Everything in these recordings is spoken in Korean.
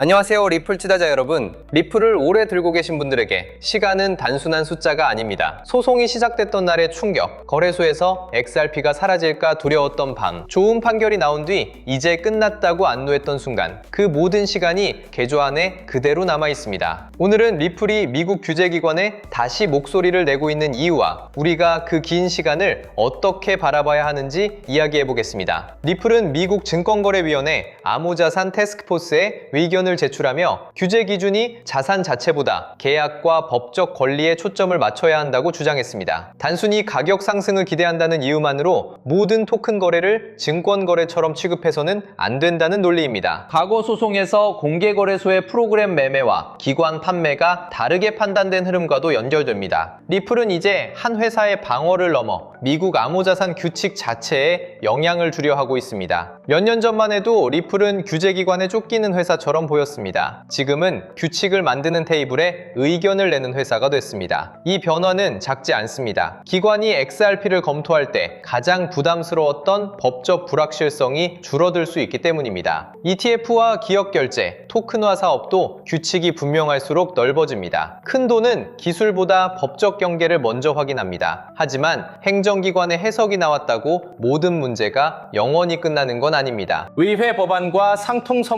안녕하세요, 리플 투자자 여러분. 리플을 오래 들고 계신 분들에게 시간은 단순한 숫자가 아닙니다. 소송이 시작됐던 날의 충격, 거래소에서 XRP가 사라질까 두려웠던 밤, 좋은 판결이 나온 뒤 이제 끝났다고 안도했던 순간, 그 모든 시간이 계좌 안에 그대로 남아 있습니다. 오늘은 리플이 미국 규제기관에 다시 목소리를 내고 있는 이유와 우리가 그 긴 시간을 어떻게 바라봐야 하는지 이야기해 보겠습니다. 리플은 미국 증권거래위원회 암호자산 태스크포스에 의견을 제출하며 규제 기준이 자산 자체보다 계약과 법적 권리에 초점을 맞춰야 한다고 주장했습니다. 단순히 가격 상승을 기대한다는 이유만으로 모든 토큰 거래를 증권 거래처럼 취급해서는 안 된다는 논리입니다. 과거 소송에서 공개거래소의 프로그램 매매와 기관 판매가 다르게 판단된 흐름과도 연결됩니다. 리플은 이제 한 회사의 방어를 넘어 미국 암호자산 규칙 자체에 영향을 주려 하고 있습니다. 몇 년 전만 해도 리플은 규제기관에 쫓기는 회사처럼 보였습니다. 지금은 규칙을 만드는 테이블에 의견을 내는 회사가 됐습니다. 이 변화는 작지 않습니다. 기관이 XRP를 검토할 때 가장 부담스러웠던 법적 불확실성이 줄어들 수 있기 때문입니다. ETF와 기업결제, 토큰화 사업도 규칙이 분명할수록 넓어집니다. 큰 돈은 기술보다 법적 경계를 먼저 확인합니다. 하지만 행정기관의 해석이 나왔다고 모든 문제가 영원히 끝나는 건 아닙니다. 의회 법안과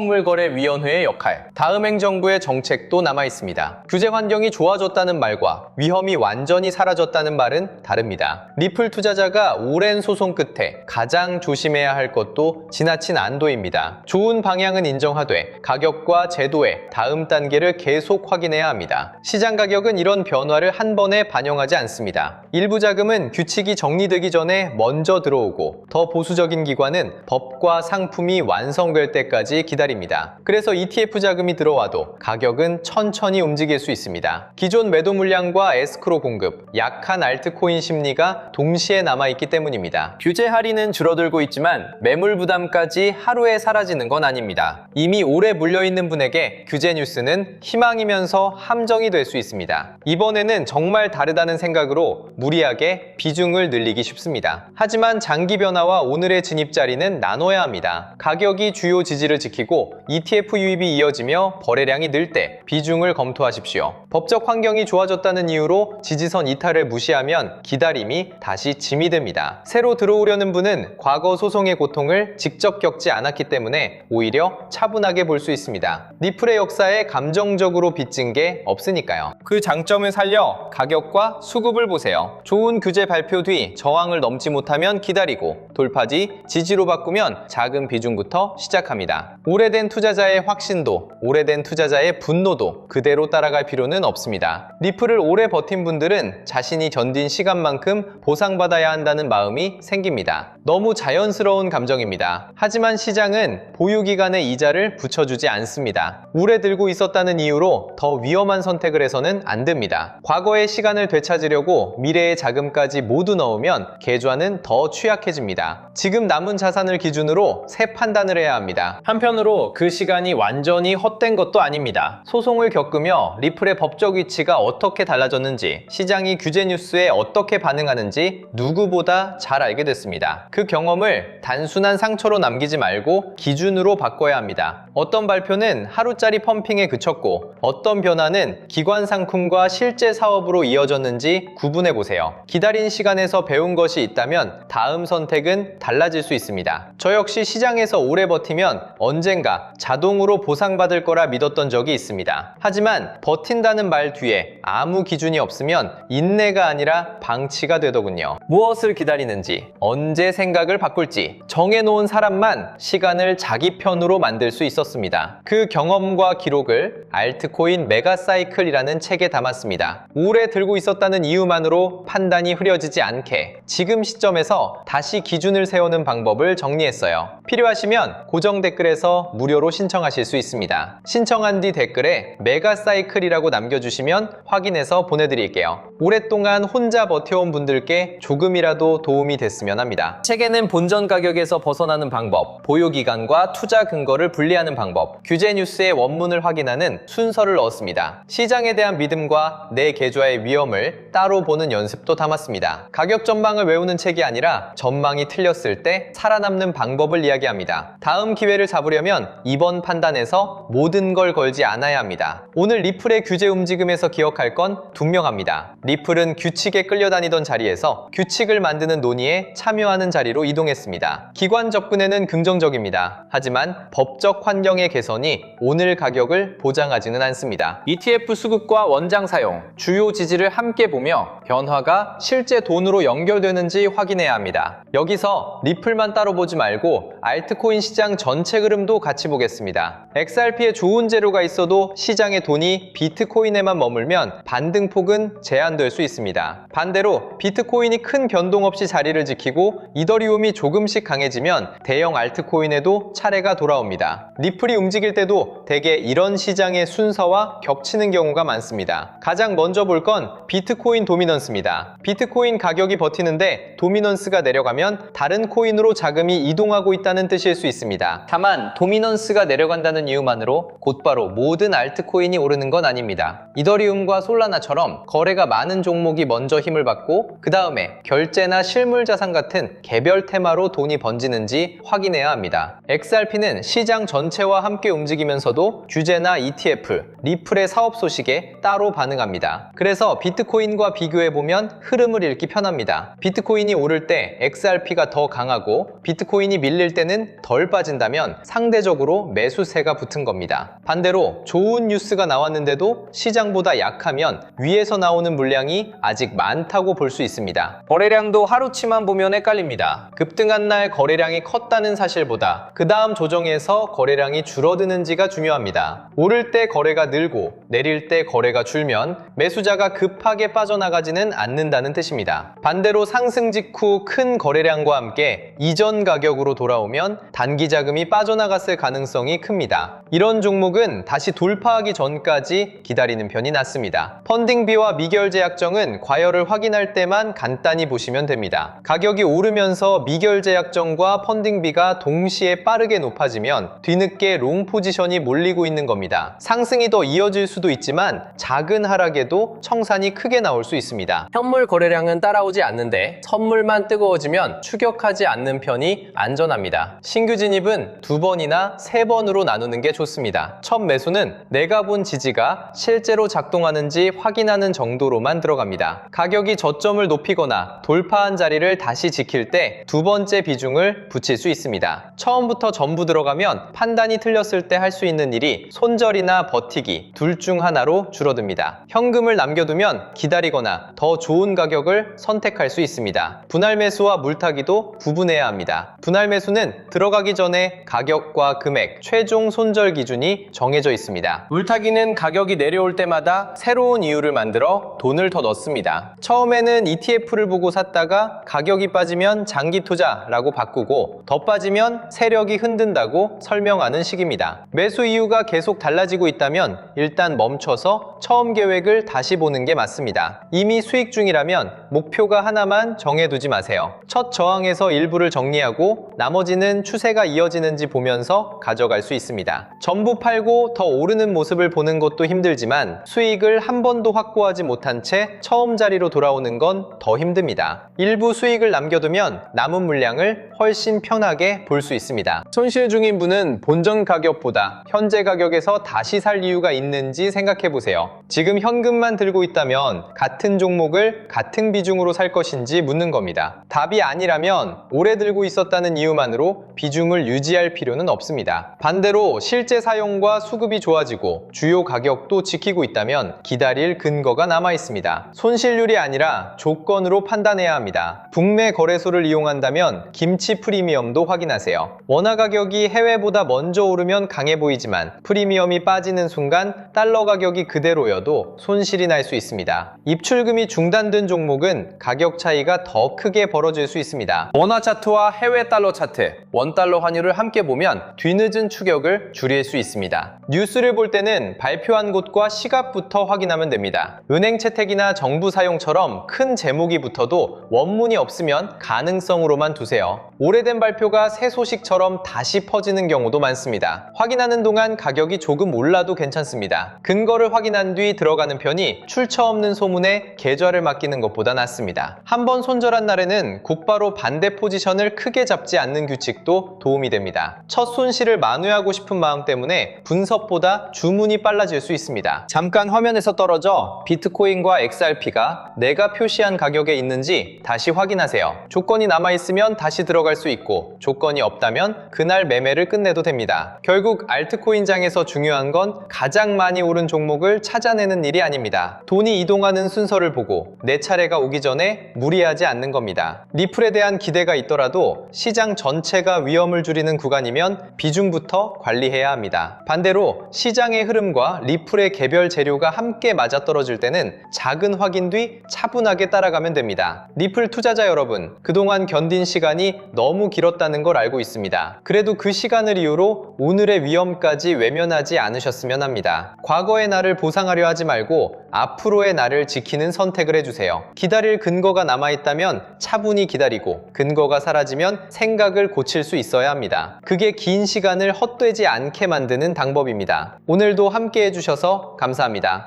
상통선물거래위원회의 역할, 다음 행정부의 정책도 남아 있습니다. 규제 환경이 좋아졌다는 말과 위험이 완전히 사라졌다는 말은 다릅니다. 리플 투자자가 오랜 소송 끝에 가장 조심해야 할 것도 지나친 안도입니다. 좋은 방향은 인정하되 가격과 제도의 다음 단계를 계속 확인해야 합니다. 시장 가격은 이런 변화를 한 번에 반영하지 않습니다. 일부 자금은 규칙이 정리되기 전에 먼저 들어오고 더 보수적인 기관은 법과 상품이 완성될 때까지 기다립니다. 그래서 ETF 자금이 들어와도 가격은 천천히 움직일 수 있습니다. 기존 매도 물량과 에스크로 공급, 약한 알트코인 심리가 동시에 남아있기 때문입니다. 규제 할인은 줄어들고 있지만 매물 부담까지 하루에 사라지는 건 아닙니다. 이미 오래 물려있는 분에게 규제 뉴스는 희망이면서 함정이 될 수 있습니다. 이번에는 정말 다르다는 생각으로 무리하게 비중을 늘리기 쉽습니다. 하지만 장기 변화와 오늘의 진입 자리는 나눠야 합니다. 가격이 주요 지지를 지키고 ETF 유입이 이어지며 거래량이 늘 때 비중을 검토하십시오. 법적 환경이 좋아졌다는 이유로 지지선 이탈을 무시하면 기다림이 다시 짐이 됩니다. 새로 들어오려는 분은 과거 소송의 고통을 직접 겪지 않았기 때문에 오히려 차분하게 볼 수 있습니다. 리플의 역사에 감정적으로 빚진 게 없으니까요. 그 장점을 살려 가격과 수급을 보세요. 좋은 규제 발표 뒤 저항을 넘지 못하면 기다리고 돌파 뒤 지지로 바꾸면 작은 비중부터 시작합니다. 오래된 투자자의 확신도, 오래된 투자자의 분노도 그대로 따라갈 필요는 없습니다. 리플을 오래 버틴 분들은 자신이 견딘 시간만큼 보상받아야 한다는 마음이 생깁니다. 너무 자연스러운 감정입니다. 하지만 시장은 보유기간의 이자를 붙여주지 않습니다. 오래 들고 있었다는 이유로 더 위험한 선택을 해서는 안 됩니다. 과거의 시간을 되찾으려고 미래의 자금까지 모두 넣으면 계좌는 더 취약해집니다. 지금 남은 자산을 기준으로 새 판단을 해야 합니다. 한편으로 그 시간이 완전히 헛된 것도 아닙니다. 소송을 겪으며 리플의 법적 위치가 어떻게 달라졌는지, 시장이 규제 뉴스에 어떻게 반응하는지 누구보다 잘 알게 됐습니다. 그 경험을 단순한 상처로 남기지 말고 기준으로 바꿔야 합니다. 어떤 발표는 하루짜리 펌핑에 그쳤고 어떤 변화는 기관 상품과 실제 사업으로 이어졌는지 구분해 보세요. 기다린 시간에서 배운 것이 있다면 다음 선택은 달라질 수 있습니다. 저 역시 시장에서 오래 버티면 언젠가 자동으로 보상받을 거라 믿었던 적이 있습니다. 하지만 버틴다는 말 뒤에 아무 기준이 없으면 인내가 아니라 방치가 되더군요. 무엇을 기다리는지, 언제 생각을 바꿀지 정해놓은 사람만 시간을 자기 편으로 만들 수 있었습니다. 그 경험과 기록을 알트코인 메가사이클이라는 책에 담았습니다. 오래 들고 있었다는 이유만으로 판단이 흐려지지 않게 지금 시점에서 다시 기준을 세우는 방법을 정리했어요. 필요하시면 고정 댓글에서 무료로 신청하실 수 있습니다. 신청한 뒤 댓글에 메가사이클이라고 남겨주시면 확인해서 보내드릴게요. 오랫동안 혼자 버텨온 분들께 조금이라도 도움이 됐으면 합니다. 책에는 본전 가격에서 벗어나는 방법, 보유기간과 투자 근거를 분리하는 방법, 규제 뉴스의 원문을 확인하는 순서를 넣었습니다. 시장에 대한 믿음과 내 계좌의 위험을 따로 보는 연습도 담았습니다. 가격 가격 전망을 외우는 책이 아니라 전망이 틀렸을 때 살아남는 방법을 이야기합니다. 다음 기회를 잡으려면 이번 판단에서 모든 걸 걸지 않아야 합니다. 오늘 리플의 규제 움직임에서 기억할 건 분명합니다. 리플은 규칙에 끌려다니던 자리에서 규칙을 만드는 논의에 참여하는 자리로 이동했습니다. 기관 접근에는 긍정적입니다. 하지만 법적 환경의 개선이 오늘 가격을 보장하지는 않습니다. ETF 수급과 원장 사용, 주요 지지를 함께 보며 변화가 실제 돈으로 연결되는지 확인해야 합니다. 여기서 리플만 따로 보지 말고 알트코인 시장 전체 흐름도 같이 보겠습니다. XRP에 좋은 재료가 있어도 시장의 돈이 비트코인에만 머물면 반등폭은 제한될 수 있습니다. 반대로 비트코인이 큰 변동 없이 자리를 지키고 이더리움이 조금씩 강해지면 대형 알트코인에도 차례가 돌아옵니다. 리플이 움직일 때도 대개 이런 시장의 순서와 겹치는 경우가 많습니다. 가장 먼저 볼 건 비트코인 도미넌스입니다. 비트코인 가격이 버티는데 도미넌스가 내려가면 다른 코인으로 자금이 이동하고 있다는 뜻일 수 있습니다. 다만 도미넌스가 내려간다는 이유만으로 곧바로 모든 알트코인이 오르는 건 아닙니다. 이더리움과 솔라나처럼 거래가 많은 종목이 먼저 힘을 받고 그 다음에 결제나 실물 자산 같은 개별 테마로 돈이 번지는지 확인해야 합니다. XRP는 시장 전체와 함께 움직이면서도 규제나 ETF, 리플의 사업 소식에 따로 반응합니다. 그래서 비트코인과 비교해보면 흐름을 읽기 편합니다. 비트코인이 오를 때 XRP가 더 강하고 비트코인이 밀릴 때는 덜 빠진다면 상대적으로 매수세가 붙은 겁니다. 반대로 좋은 뉴스가 나왔는데도 시장보다 약하면 위에서 나오는 물량이 아직 많다고 볼 수 있습니다. 거래량도 하루치만 보면 헷갈립니다. 급등한 날 거래량이 컸다는 사실보다 그 다음 조정에서 거래량이 줄어드는지가 중요합니다. 오를 때 거래가 늘고 내릴 때 거래가 줄면 매수자가 급하게 빠져나가지는 않는다는 뜻입니다. 반대로 상승 직후 큰 거래량과 함께 이전 가격으로 돌아오면 단기 자금이 빠져나갔을 가능성이 큽니다. 이런 종목은 다시 돌파하기 전까지 기다리는 편이 낫습니다. 펀딩비와 미결제 약정은 과열을 확인할 때만 간단히 보시면 됩니다. 가격이 오르면서 미결제 약정과 펀딩비가 동시에 빠르게 높아지면 뒤늦게 롱 포지션이 몰리고 있는 겁니다. 상승이 더 이어질 수도 있지만 작은 하락에도 청산이 크게 나올 수 있습니다. 현물 거래량은 따라오지 않는데 선물만 뜨거워지면 추격하지 않는 편이 안전합니다. 신규 진입은 2번이나 3번으로 나누는 게 좋습니다. 첫 매수는 내가 본 지지가 실제로 작동하는지 확인하는 정도로만 들어갑니다. 가격이 저점을 높이거나 돌파한 자리를 다시 지킬 때 두 번째 비중을 붙일 수 있습니다. 처음부터 전부 들어가면 판단이 틀렸을 때 할 수 있는 일이 손절이나 버티기 둘 중 하나로 줄어듭니다. 현금을 남겨두면 기다리거나 더 좋은 가격을 선택할 수 있습니다. 분할 매수와 물타기도 구분해야 합니다. 분할 매수는 들어가기 전에 가격과 금액, 최종 손절 기준이 정해져 있습니다. 물타기는 가격이 내려올 때마다 새로운 이유를 만들어 돈을 더 넣습니다. 처음에는 ETF를 보고 샀다가 가격이 빠지면 장기 투자라고 바꾸고 더 빠지면 세력이 흔든다고 설명하는 식입니다. 매수 이유가 계속 달라지고 있다면 일단 멈춰서 처음 계획을 다시 보는 게 맞습니다. 이미 수익 중이라면 목표가 하나만 정해두지 마세요. 첫 저항에서 일부를 정리하고 나머지는 추세가 이어지는지 보면서 가져갈 수 있습니다. 전부 팔고 더 오르는 모습을 보는 것도 힘들지만 수익을 한 번도 확보하지 못한 채 처음 자리로 돌아오는 건 더 힘듭니다. 일부 수익을 남겨두면 남은 물량을 훨씬 편하게 볼 수 있습니다. 손실 중인 분은 본전 가격보다 현재 가격에서 다시 살 이유가 있는지 생각해 보세요. 지금 현금만 들고 있다면 같은 종목을 같은 비중으로 살 것인지 묻는 겁니다. 답이 아니라면 오래 들고 있었다는 이유만으로 비중을 유지할 필요는 없습니다. 반대로 실제 사용과 수급이 좋아지고 주요 가격도 지키고 있다면 기다릴 근거가 남아 있습니다. 손실률이 아니라 조건으로 판단해야 합니다. 북매 거래소를 이용한다면 김치 프리미엄도 확인하세요. 원화 가격이 해외보다 먼저 오르면 강해 보이지만 프리미엄이 빠지는 순간 달러 가격이 그대로여도 손실이 날 수 있습니다. 입출금이 중단된 종목은 가격 차이가 더 크게 벌어질 수 있습니다. 원화 차트와 해외 달러 차트, 원달러 환율을 함께 보면 뒤늦은 추격을 줄일 될 수 있습니다. 뉴스를 볼 때는 발표한 곳과 시각부터 확인하면 됩니다. 은행 채택이나 정부 사용처럼 큰 제목이 붙어도 원문이 없으면 가능성으로만 두세요. 오래된 발표가 새 소식처럼 다시 퍼지는 경우도 많습니다. 확인하는 동안 가격이 조금 올라도 괜찮습니다. 근거를 확인한 뒤 들어가는 편이 출처 없는 소문에 계좌를 맡기는 것보다 낫습니다. 한번 손절한 날에는 곧바로 반대 포지션을 크게 잡지 않는 규칙도 도움이 됩니다. 첫 손실을 만회하고 싶은 마음 때문에 분석보다 주문이 빨라질 수 있습니다. 잠깐 화면에서 떨어져 비트코인과 XRP가 내가 표시한 가격에 있는지 다시 확인하세요. 조건이 남아있으면 다시 들어갈 수 있고 조건이 없다면 그날 매매를 끝내도 됩니다. 결국 알트코인장에서 중요한 건 가장 많이 오른 종목을 찾아내는 일이 아닙니다. 돈이 이동하는 순서를 보고 내 차례가 오기 전에 무리하지 않는 겁니다. 리플에 대한 기대가 있더라도 시장 전체가 위험을 줄이는 구간이면 비중부터 관리해야 합니다. 반대로 시장의 흐름과 리플의 개별 재료가 함께 맞아떨어질 때는 작은 확인 뒤 차분하게 따라가면 됩니다. 리플 투자자 여러분, 그동안 견딘 시간이 너무 길었다는 걸 알고 있습니다. 그래도 그 시간을 이유로 오늘의 위험까지 외면하지 않으셨으면 합니다. 과거의 나를 보상하려 하지 말고 앞으로의 나를 지키는 선택을 해주세요. 기다릴 근거가 남아있다면 차분히 기다리고 근거가 사라지면 생각을 고칠 수 있어야 합니다. 그게 긴 시간을 헛되지 않게 만드는 방법입니다. 오늘도 함께 해주셔서 감사합니다.